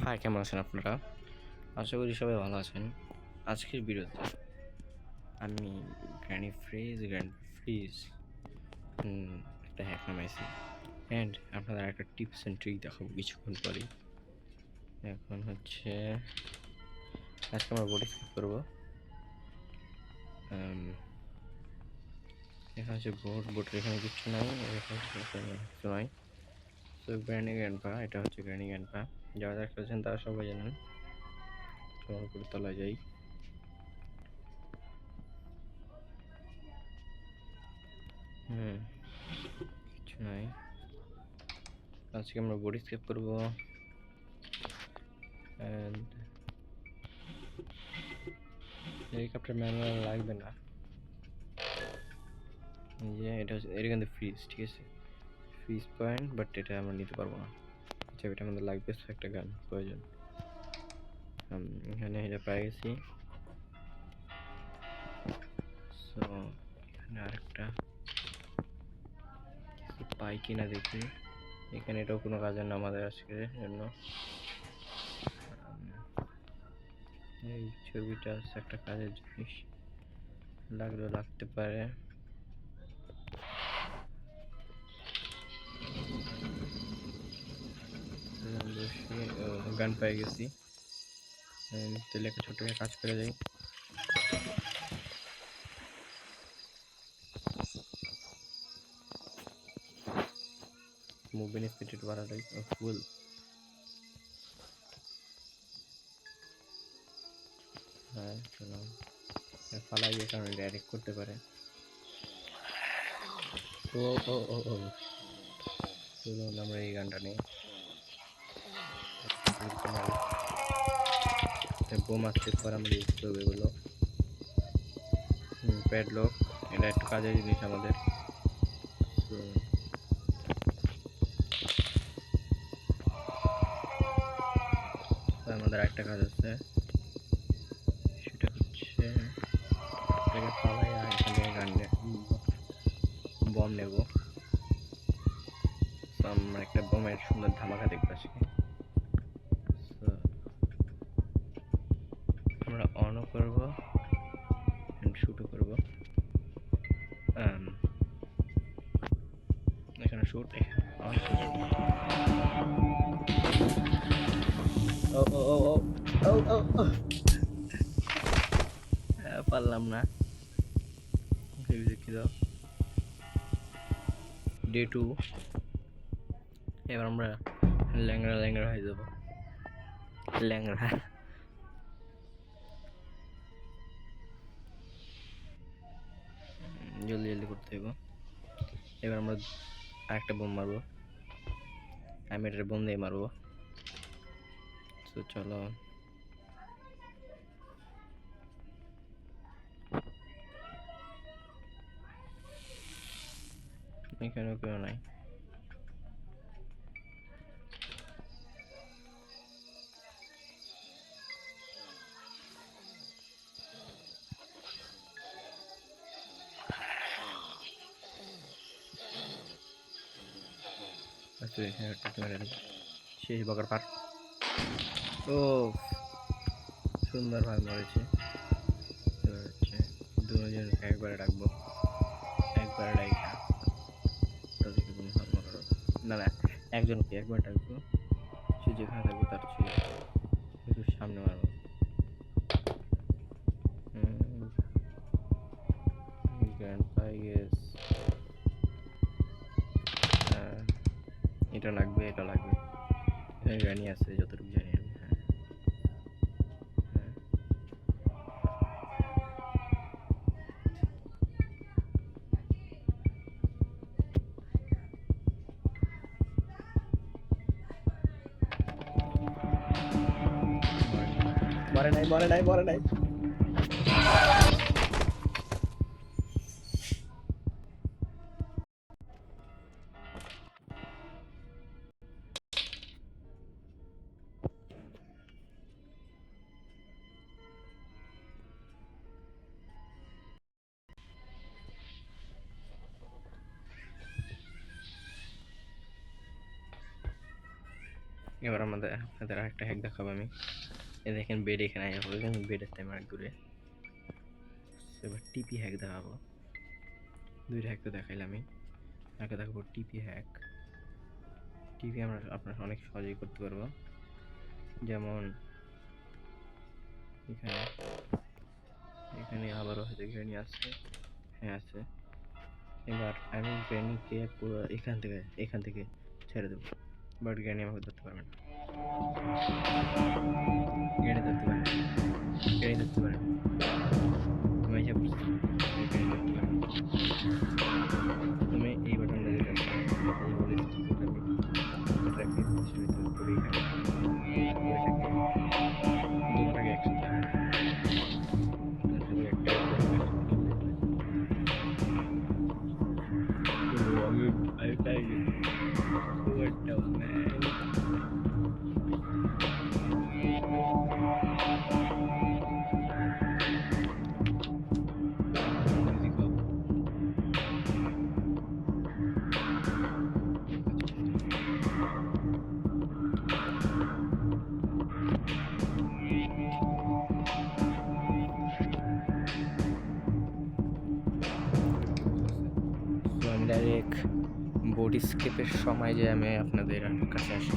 High, কেমন আছেন আপনারা? আশা করি সবাই ভালো আছেন। আজকের ভিডিওতে আমি গ্র্যান্ড ফ্রিজ একটা হ্যাক নামাইছি অ্যান্ড আপনাদের একটা টিপস অ্যান্ড ট্রিক দেখাবো কিছুক্ষণ পরেই। এখন হচ্ছে আজকে আমরা বডি স্কিপ করবো। এখানে হচ্ছে বোটের এখানে কিচ্ছু নাই, কিছু নাই। সো গ্র্যান্ডপা, এটা হচ্ছে গ্র্যান্ডপা। যারা যারা খেলেছেন তারা সবাই জানেন। চল করে তলায় যাই। কিছু নাই। আজকে আমরা বডি স্কেপ করবো এন্ড হেলিকপ্টার ম্যানুয়াল লাগবে না। যে এটা হচ্ছে এর কিন্তু ফ্রিজ, ঠিক আছে, ফ্রিজ পয়েন্ট, বাট এটা আমরা নিতে পারবো না। আচ্ছা, এটা আমাদের লাগবে একটা গান প্রয়োজন। এখানে এটা পেয়ে গেছি। সো এখানে আরেকটা কিছু পাই কিনা দেখি। এখানে এটাও কোনো কাজের না আমাদের আজকের জন্য। এই ছবিটা হচ্ছে একটা কাজের জিনিস, লাগলেও লাগতে পারে। গান পেয়ে গেছি, তাহলে একটা ছোট্ট কাজ করে যাই। মুভমেন্ট স্পিড একটু বাড়াটাই ফুল। হ্যাঁ, চলো ফালাই দিয়ে কারণ ডাইরেক্ট করতে পারে। ও ও ও ও চলুন আমরা এই গানটা নিই। বোম আসছে পর আমরা ইউজ করবো এগুলো। প্যাডলক, এটা একটু কাজের জিনিস আমাদের। আমাদের একটা কাজ আছে, সেটা হচ্ছে এটাকে ফালাই এখান থেকে গান বম নেব। আমরা একটা বোমের সুন্দর ধামাকা দেখবো আজকে। আমরা অনও করবো এন্ড শুটও করবো। এখানে শুট, অন। ও ও ও ও ও ও ও পারলাম না, দুঃখিত। ডে 2, এবার আমরা ল্যাংড়া ল্যাংড়া হয়ে যাবো, ল্যাংড়া। জলদি জলদি করতে হবে। এবার আমরা আরেকটা বোম মারবো, আমি এটার বোম দিয়ে মারবো। তো চলো, এখানেও কেউ নাই। আচ্ছা, এখানে একটা মেরে দেবো, শেষ বকার পার। ও সুন্দরভাবে মরেছে। এবার হচ্ছে দুজনকে একবারে ডাকবো, একবারে ডাইকা তাদেরকে না না, একজনকে একবার ডাকবো, সে যেখানে থাকবো তার চেয়ে একটু সামনে মারবো। এটা লাগবে, এটা লাগবে। এখানে গ্রানি আছে যতটুকু জানি আমি। হ্যাঁ হ্যাঁ, মরে নাই মরে নাই মরে নাই। এবার আপনাদের আরেকটা হ্যাক দেখাবো আমি। এই দেখেন বেড এখানে আয়া পড়ে, আমি বেডের থেকে অনেক দূরে। এবার টিপি হ্যাক দেখাবো। দুইটা হ্যাক তো দেখাইলাম আমি, আরেকটা দেখাবো টিপি হ্যাক। টিপি আমরা আপনারা অনেক সহজেই করতে পারবো। যেমন এখানে আবারও হয়তো গ্রেনি আসছে, হ্যাঁ আছে। এবার আমি গ্রেনিকে পুরো এখান থেকে ছেড়ে দেবো, বাট গ্রেনি আমাকে ধরতে পারবে না। গ্রেনি ধরতে পারে, গ্রেনি ধরতে পারে, তুমি এসে পড়ছো, গ্রেনি ধরতে পারে। তুমি এই বাটনটা যেটা আছে, এই বলে স্টিকটা আমি এটাকে শুরুতে করে এখানে এটাকে দুটাকে একসাথে তারপরে একটা আমি পাই গেছি। What the man? Music off. So আমি ডাইরেক্ট বডি স্কেপের সময় যে আমি আপনাদের কাছে আসি।